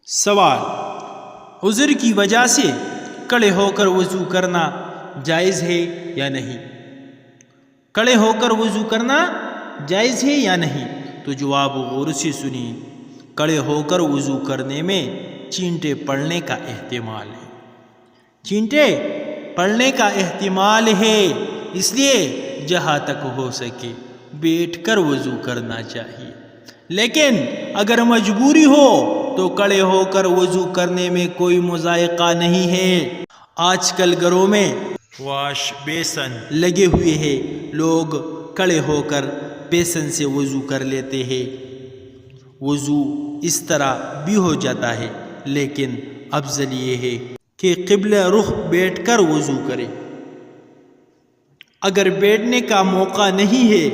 سوال: عذر کی وجہ سے کھڑے ہو کر وضو کرنا جائز ہے یا نہیں؟ کھڑے ہو کر وضو کرنا جائز ہے یا نہیں؟ تو جواب غور سے سنیں۔ کھڑے ہو کر وضو کرنے میں چینٹے پڑنے کا احتمال ہے، چینٹے پڑنے کا احتمال ہے، اس لیے جہاں تک ہو سکے بیٹھ کر وضو کرنا چاہیے۔ لیکن اگر مجبوری ہو تو کھڑے ہو کر وضو کرنے میں کوئی مضائقہ نہیں ہے۔ آج کل گھروں میں واش بیسن لگے ہوئے ہیں، لوگ کھڑے ہو کر بیسن سے وضو کر لیتے ہیں، وضو اس طرح بھی ہو جاتا ہے، لیکن افضل یہ ہے کہ قبلہ رخ بیٹھ کر وضو کرے۔ اگر بیٹھنے کا موقع نہیں ہے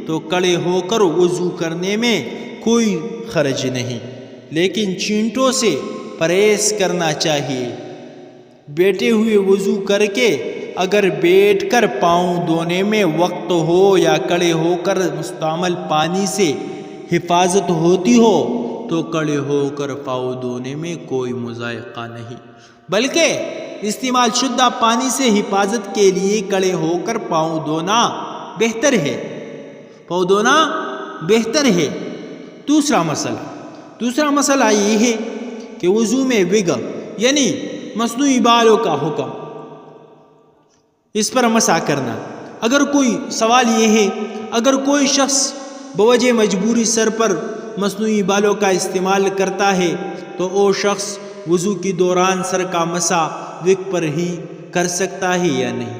تو کھڑے ہو کر وضو کرنے میں کوئی حرج نہیں، لیکن چینٹوں سے پرہیز کرنا چاہیے۔ بیٹھے ہوئے وضو کر کے اگر بیٹھ کر پاؤں دھونے میں وقت ہو یا کھڑے ہو کر مستعمل پانی سے حفاظت ہوتی ہو تو کھڑے ہو کر پاؤں دھونے میں کوئی مضائقہ نہیں، بلکہ استعمال شدہ پانی سے حفاظت کے لیے کھڑے ہو کر پاؤں دھونا بہتر ہے، پاؤں دھونا بہتر ہے۔ دوسرا مسئلہ یہ ہے کہ وضو میں وگ یعنی مصنوعی بالوں کا حکم، اس پر مسح کرنا۔ سوال یہ ہے، اگر کوئی شخص بوجہ مجبوری سر پر مصنوعی بالوں کا استعمال کرتا ہے تو وہ شخص وضو کے دوران سر کا مسح وگ پر ہی کر سکتا ہے یا نہیں؟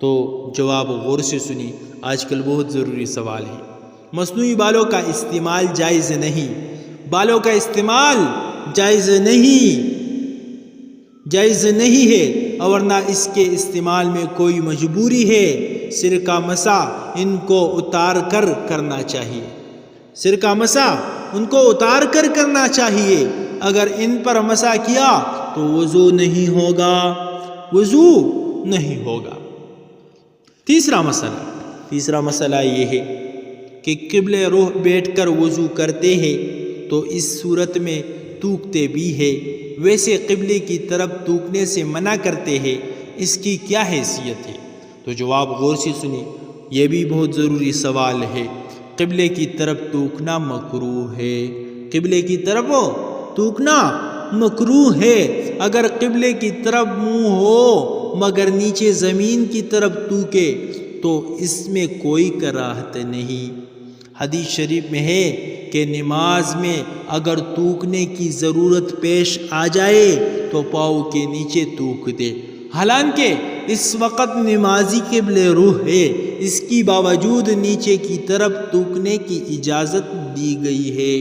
تو جواب غور سے سنی، آج کل بہت ضروری سوال ہے۔ مصنوعی بالوں کا استعمال جائز نہیں، بالوں کا استعمال جائز نہیں ہے، اور نہ اس کے استعمال میں کوئی مجبوری ہے۔ سر کا مسح ان کو اتار کر کرنا چاہیے، سر کا مسح ان کو اتار کر کرنا چاہیے۔ اگر ان پر مسح کیا تو وضو نہیں ہوگا۔ تیسرا مسئلہ یہ ہے کہ قبلہ رخ بیٹھ کر وضو کرتے ہیں تو اس صورت میں تھوکتے بھی ہیں، ویسے قبلے کی طرف تھوکنے سے منع کرتے ہیں، اس کی کیا حیثیت ہے؟ تو جواب غور سے سنیں، یہ بھی بہت ضروری سوال ہے۔ قبلے کی طرف تھوکنا مکروہ ہے، قبلے کی طرف تھوکنا مکروہ ہے۔ اگر قبلے کی طرف منہ ہو مگر نیچے زمین کی طرف تھوکے تو اس میں کوئی کراہت نہیں۔ حدیث شریف میں ہے کہ نماز میں اگر تھوکنے کی ضرورت پیش آ جائے تو پاؤں کے نیچے تھوک دے، حالانکہ اس وقت نمازی قبلہ رخ ہے، اس کے باوجود نیچے کی طرف تھوکنے کی اجازت دی گئی ہے،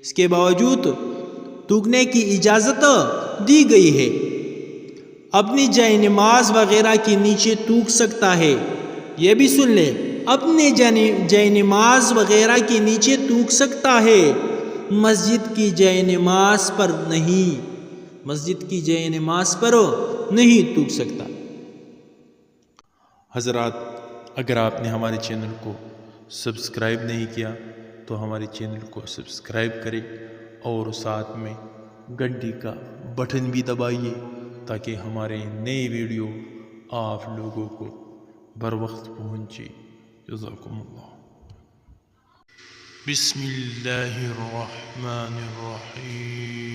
اس کے باوجود تھوکنے کی اجازت دی گئی ہے۔ اپنی جائے نماز وغیرہ کے نیچے تھوک سکتا ہے، یہ بھی سن لے، اپنے جائے نماز وغیرہ کے نیچے تھوک سکتا ہے، مسجد کی جائے نماز پر نہیں تھوک سکتا۔ حضرات، اگر آپ نے ہمارے چینل کو سبسکرائب نہیں کیا تو ہمارے چینل کو سبسکرائب کریں اور ساتھ میں گھنٹی کا بٹن بھی دبائیے تاکہ ہمارے نئے ویڈیو آپ لوگوں کو بر وقت پہنچے۔ جزاکم اللہ۔ بسم اللہ الرحمن الرحیم۔